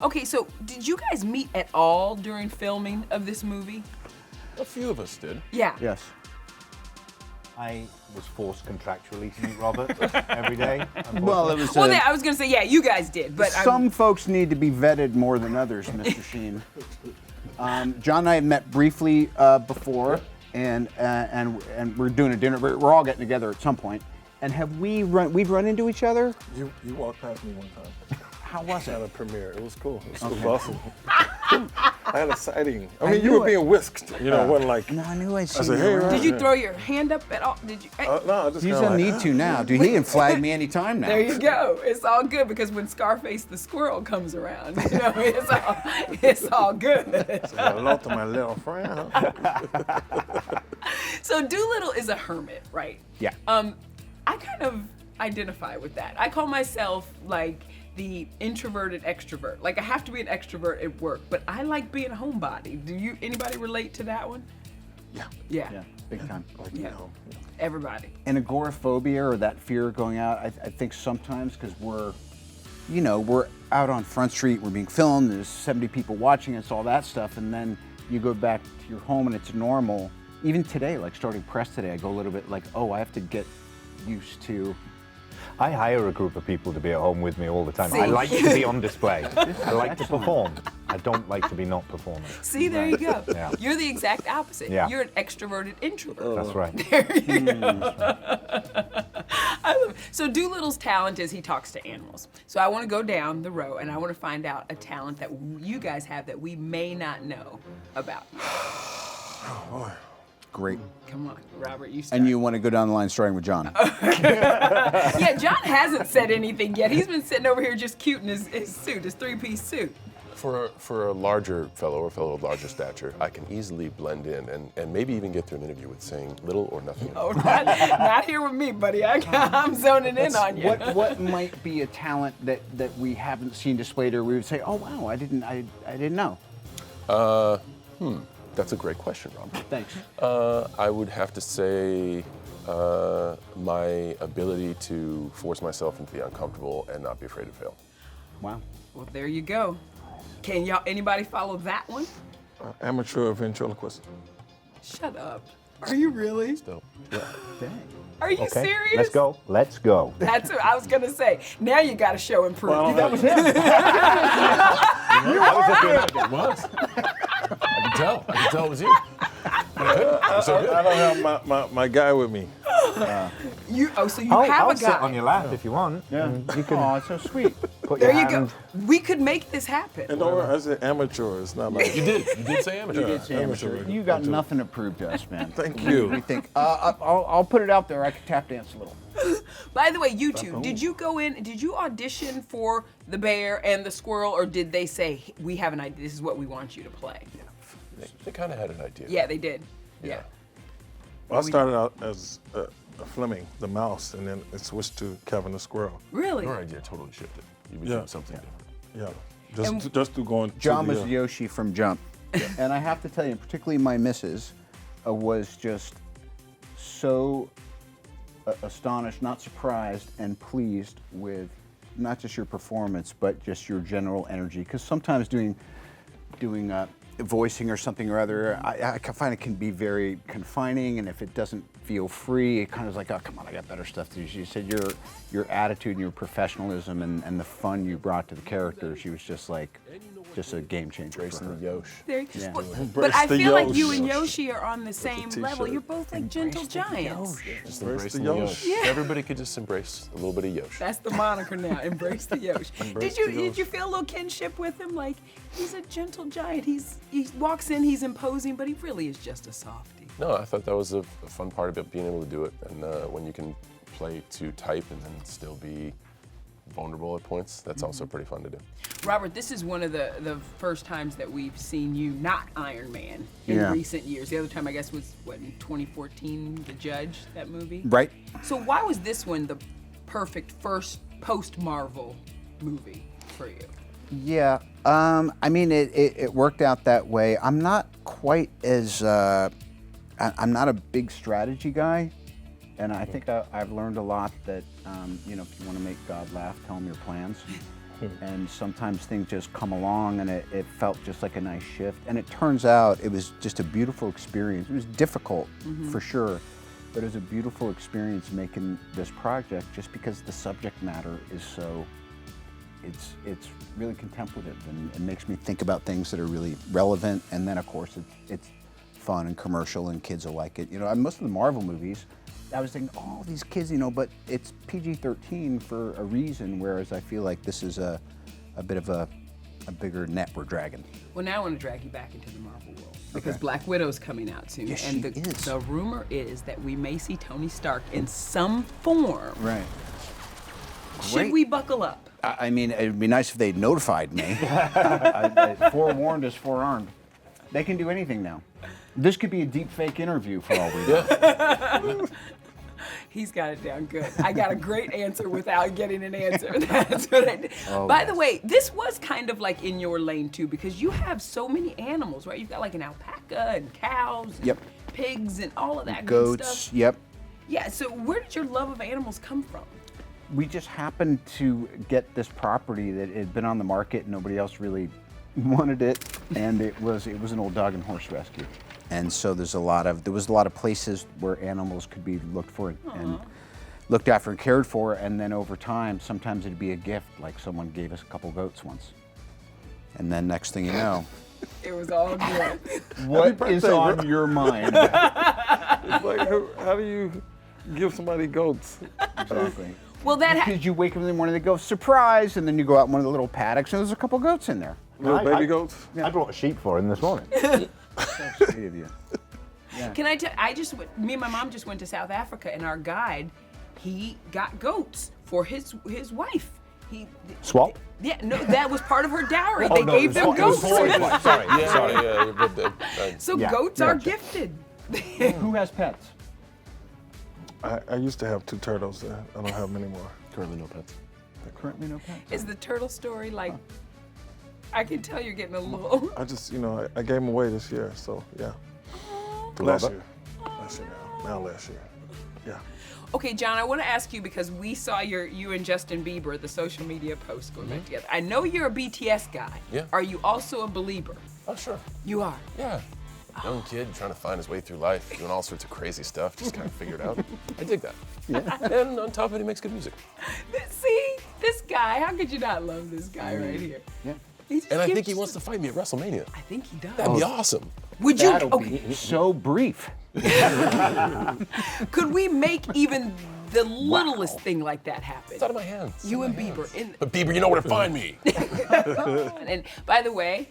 Okay, so did you guys meet at all during filming of this movie? A few of us did. Yeah. Yes. I was forced contractually to meet Robert every day. Well, it was. Well, I was gonna say, yeah, you guys did, but some folks need to be vetted more than others, Mr. Sheen. John and I had met briefly before, and we're doing a dinner. We're all getting together at some point. And have we've run into each other? You walked past me one time. How was At it? a premiere. It was cool. It was awesome. I had a sighting. I mean, you were being whisked. You know, it wasn't like. No, I knew I'd I seen said, you hey, around. did you throw your hand up at all? Did you? No, I just He kinda doesn't like, need to now, dude. He can flag me anytime now. There you go. It's all good because when Scarface the squirrel comes around, you know, it's all good. Hello to my little friend. Huh? So Dolittle is a hermit, right? Yeah. I kind of identify with that. I call myself like the introverted extrovert. Like I have to be an extrovert at work, but I like being a homebody. Anybody relate to that one? Yeah. Yeah. Yeah, big time. Yeah. Everybody. And agoraphobia, or that fear of going out, I think sometimes because we're out on Front Street, we're being filmed, there's 70 people watching us, all that stuff, and then you go back to your home and it's normal. Even today, like starting press today, I go a little bit like, oh, I have to get used to. I hire a group of people to be at home with me all the time. See? I like to be on display. I like to excellent. perform. I don't like to be not performing. See, there you go. Yeah. You're the exact opposite. Yeah. You're an extroverted introvert. That's right. There you go. I love it. So Dolittle's talent is he talks to animals. So I want to go down the row and I want to find out a talent that you guys have that we may not know about. Great. Come on, Robert, you start. And you want to go down the line starting with John. Yeah, John hasn't said anything yet. He's been sitting over here just cute in his suit, his three-piece suit. For a larger fellow or fellow of larger stature, I can easily blend in and maybe even get through an interview with saying little or nothing. Oh, not here with me, buddy. I'm zoning in on you. What might be a talent that we haven't seen displayed, or we would say, oh wow, I didn't know. That's a great question, Rob. Thanks. I would have to say my ability to force myself into the uncomfortable and not be afraid to fail. Wow. Well, there you go. Can anybody follow that one? Amateur ventriloquist. Shut up. Are you really? Still. Yeah. Dang. Are you Okay, serious? let's go. Let's go. That's what I was gonna say. Now you got to show and prove. That was him. It was. I can tell it was you. I don't have my guy with me. So you I'll have a sit guy. on your lap if you want. Yeah. You can Oh, it's so sweet. put There your you hand. go. We could make this happen. And don't worry, I said amateur. It's not like You did say amateur. You did say amateur. You got nothing to prove to us, man. Thank you. We think. I'll put it out there. I can tap dance a little. By the way, you two, did you audition for the bear and the squirrel, or did they say, we have an idea, this is what we want you to play? They kind of had an idea. Yeah, they did. Yeah. Well, I started out as a Fleming, the mouse, and then it switched to Kevin the squirrel. Really? Your idea totally shifted. You became Yeah. something different. Yeah. Just to going. John to was the, Yoshi from Jump. And I have to tell you, particularly my missus was just so astonished, not surprised, and pleased with not just your performance, but just your general energy. Because sometimes doing voicing or something or other, I find it can be very confining, and if it doesn't feel free, it kind of is like, oh, come on, I got better stuff to do. She said your attitude and your professionalism and the fun you brought to the character, she was just like, just a game changer. Embracing the Yosh. There, Yeah. but I the feel like you Yosh. and Yoshi are on the same t-shirt. level. You're both like gentle giants. Embrace Just embracing the the Yosh. Yosh. Yeah. Everybody could just embrace a little bit of Yosh. That's the moniker now. Embrace the Yoshi. Embrace Did the you Yoshi. feel a little kinship with him? Like he's a gentle giant. He walks in, he's imposing, but he really is just a softie. No, I thought that was a fun part about being able to do it, and when you can play to type and then still be vulnerable at points, that's also pretty fun to do. Robert, this is one of the first times that we've seen you not Iron Man in Yeah. recent years. The other time, I guess, was what, in 2014, The Judge, that movie? Right? So why was this one the perfect first post-Marvel movie for you? Yeah, I mean, it worked out that way. I'm not quite as, I'm not a big strategy guy, and I think I've learned a lot that, if you want to make God laugh, tell him your plans. And sometimes things just come along and it felt just like a nice shift. And it turns out it was just a beautiful experience. It was difficult for sure, but it was a beautiful experience making this project just because the subject matter is so, it's really contemplative and it makes me think about things that are really relevant. And then of course it's fun and commercial and kids will like it. You know, most of the Marvel movies, I was thinking, oh, these kids, you know, but it's PG-13 for a reason, whereas I feel like this is a bit of a bigger net we're dragging. Well, now I want to drag you back into the Marvel world because Black Widow's coming out soon. Yes, and she is. The rumor is that we may see Tony Stark in some form. Right. Should we buckle up? I mean, it'd be nice if they'd notified me. Forewarned is forearmed. They can do anything now. This could be a deep fake interview for all we know. He's got it down good. I got a great answer without getting an answer. That's what I did. By the way, this was kind of like in your lane too, because you have so many animals, right? You've got like an alpaca and cows and Yep. pigs and all of that good Goats, stuff. yep. Yeah, so where did your love of animals come from? We just happened to get this property that had been on the market and nobody else really wanted it, and it was an old dog and horse rescue. And so there was a lot of places where animals could be looked for and looked after and cared for, and then over time, sometimes it'd be a gift, like someone gave us a couple goats once. And then next thing you know, It was all good. what is on your mind? It's like, how do you give somebody goats? Exactly. Well, Because you wake up in the morning, they go, surprise, and then you go out in one of the little paddocks, and there's a couple goats in there. Little baby goats? I brought a sheep for him this morning. So sweet of you. Can I tell? Me and my mom just went to South Africa, and our guide, he got goats for his wife. Swap? Yeah, no, that was part of her dowry. Oh, They no, gave it them was- it was goats. swap. Sorry. Yeah, Sorry. yeah. So Yeah, goats are gotcha. gifted. Who has pets? I used to have 2 turtles. I don't have many more. Currently no pets. Currently no pets. Is the turtle story like? I can tell you're getting a little. I just, I gave them away this year, so yeah. To Last Robert? year. Last year now last year. Yeah. Okay, John, I want to ask you because we saw you and Justin Bieber, the social media post going back together. I know you're a BTS guy. Yeah. Are you also a believer? Oh, sure. You are. Yeah. Young kid trying to find his way through life, doing all sorts of crazy stuff, just kind of figured out. I dig that. Yeah. And on top of it, he makes good music. See, this guy. How could you not love this guy right here? Yeah. He just And I gives think he you wants to fight me at WrestleMania. I think he does. That'd be awesome. Would you? That'll Okay. be so brief. Could we make even the littlest thing like that happen? It's out of my hands. You and Out of my Bieber hands. in. But Bieber, you know where to find me. And by the way,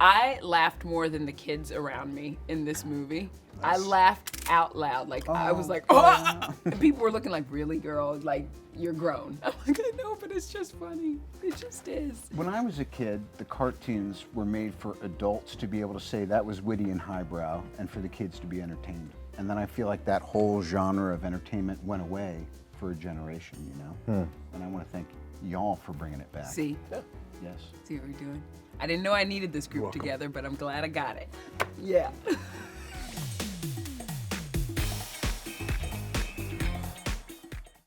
I laughed more than the kids around me in this movie. I laughed out loud. Like, I was like, oh! And people were looking like, really, girl? Like, you're grown. I'm like, I know, but it's just funny. It just is. When I was a kid, the cartoons were made for adults to be able to say that was witty and highbrow, and for the kids to be entertained. And then I feel like that whole genre of entertainment went away for a generation, you know? And I want to thank y'all for bringing it back. See? Yes. See what we're doing? I didn't know I needed this group together, but I'm glad I got it. Yeah.